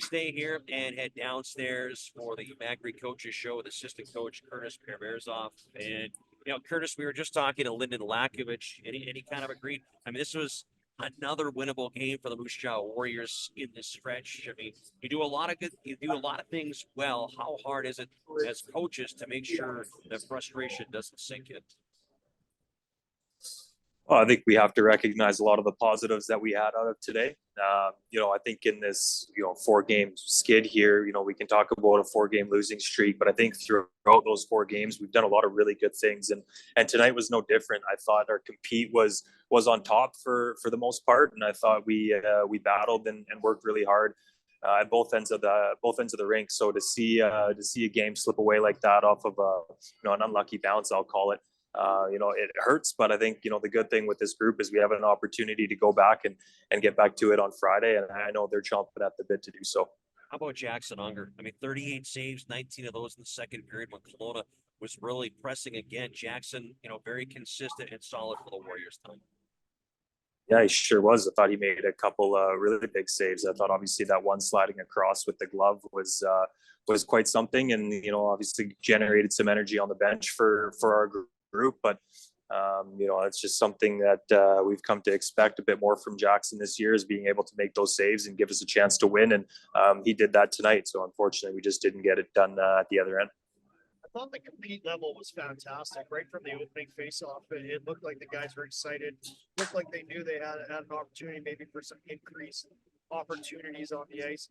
Stay here and head downstairs for the Macri Coaches Show with assistant coach Curtis Pereverzoff. And Curtis, we were just talking to Lyndon Lakovich. Any kind of agreed? I mean, this was another winnable game for the Moose Jaw Warriors in this stretch. I mean, you do a lot of things well. How hard is it as coaches to make sure that frustration doesn't sink in? Well, I think we have to recognize a lot of the positives that we had out of today. I think in this, 4-game skid here, we can talk about a 4-game losing streak, but I think throughout those 4 games, we've done a lot of really good things. And tonight was no different. I thought our compete was on top for the most part. And I thought we battled and worked really hard at both ends of the rink. So to see a game slip away like that off of an unlucky bounce, I'll call it. It hurts, but I think, the good thing with this group is we have an opportunity to go back and get back to it on Friday. And I know they're chomping at the bit to do so. How about Jackson Unger? I mean, 38 saves, 19 of those in the second period when Kelowna was really pressing again. Jackson, very consistent and solid for the Warriors tonight. Yeah, he sure was. I thought he made a couple really big saves. I thought obviously that one sliding across with the glove was quite something, and obviously generated some energy on the bench for our group. But it's just something that we've come to expect a bit more from Jackson this year, is being able to make those saves and give us a chance to win. And he did that tonight. So unfortunately, we just didn't get it done at the other end. I thought the compete level was fantastic right from the opening face-off. It looked like the guys were excited. Looked like they knew they had an opportunity maybe for some increased opportunities on the ice.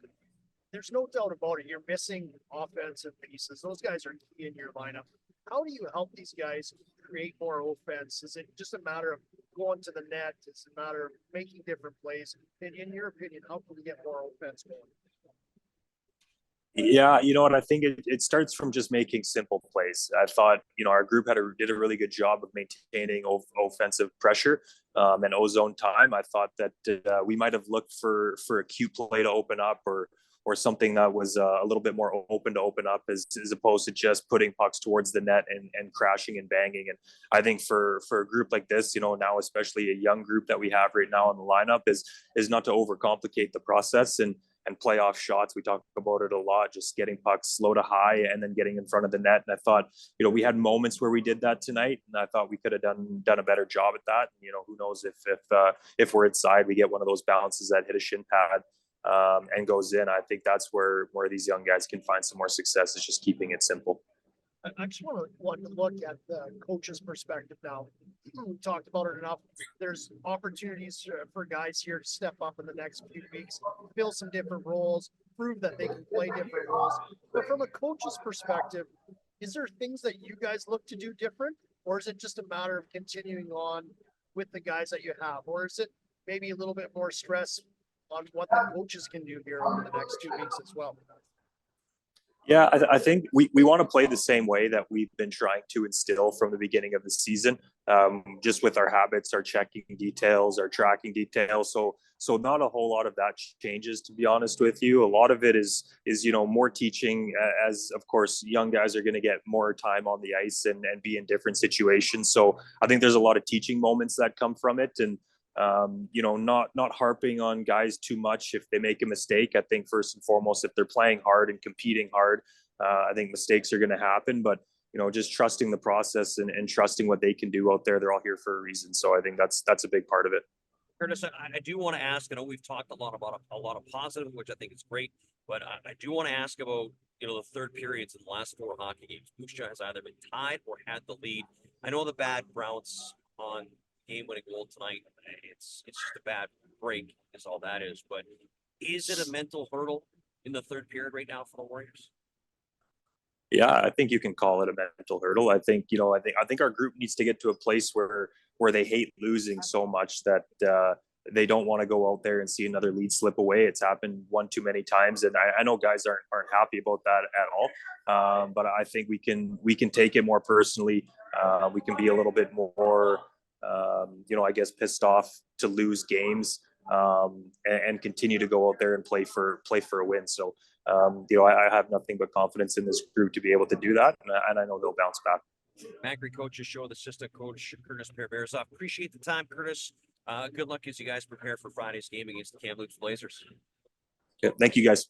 There's no doubt about it. You're missing offensive pieces. Those guys are key in your lineup. How do you help these guys create more offense? Is it just a matter of going to the net? It's a matter of making different plays? And in your opinion, how can we get more offense going? Yeah, you know what? I think it starts from just making simple plays. I thought, our group did a really good job of maintaining offensive pressure and ozone time. I thought that we might have looked for a cute play to open up or something that was a little bit more open to open up as opposed to just putting pucks towards the net and crashing and banging. And I think for a group like this, now especially a young group that we have right now in the lineup is not to overcomplicate the process and playoff shots. We talk about it a lot, just getting pucks slow to high and then getting in front of the net. And I thought, we had moments where we did that tonight, and I thought we could have done a better job at that. Who knows if we're inside, we get one of those bounces that hit a shin pad and goes in. I think that's where these young guys can find some more success, is just keeping it simple. I just want to look at the coach's perspective now. We talked about it enough. There's opportunities for guys here to step up in the next few weeks, fill some different roles, prove that they can play different roles. But from a coach's perspective, is there things that you guys look to do different? Or is it just a matter of continuing on with the guys that you have? Or is it maybe a little bit more stress on what the coaches can do here over the next 2 weeks as well? Yeah, I think we want to play the same way that we've been trying to instill from the beginning of the season, just with our habits, our checking details, our tracking details. So not a whole lot of that changes, to be honest with you. A lot of it is more teaching, as of course young guys are going to get more time on the ice and be in different situations. So I think there's a lot of teaching moments that come from it, and not harping on guys too much if they make a mistake. I think first and foremost, if they're playing hard and competing hard, I think mistakes are going to happen, but just trusting the process and trusting what they can do out there. They're all here for a reason. So I think that's a big part of it. Curtis, I do want to ask, I know we've talked a lot about a lot of positive, which I think is great, but I do want to ask about, the third periods in the last 4 hockey games. Moose Jaw has either been tied or had the lead. I know the bad bounce on game-winning goal tonight, it's just a bad break is all that is. But is it a mental hurdle in the third period right now for the Warriors? Yeah, I think you can call it a mental hurdle. I think I think our group needs to get to a place where they hate losing so much that they don't want to go out there and see another lead slip away. It's happened one too many times, and I know guys aren't happy about that at all. But I think we can take it more personally. We can be a little bit more I guess pissed off to lose games and continue to go out there and play for a win. So I have nothing but confidence in this group to be able to do that, and I know they'll bounce back. Macri Coaches Show, the assistant coach Curtis Pereverzoff. Appreciate the time, Curtis. Good luck as you guys prepare for Friday's game against the Kamloops Blazers. Okay, thank you guys.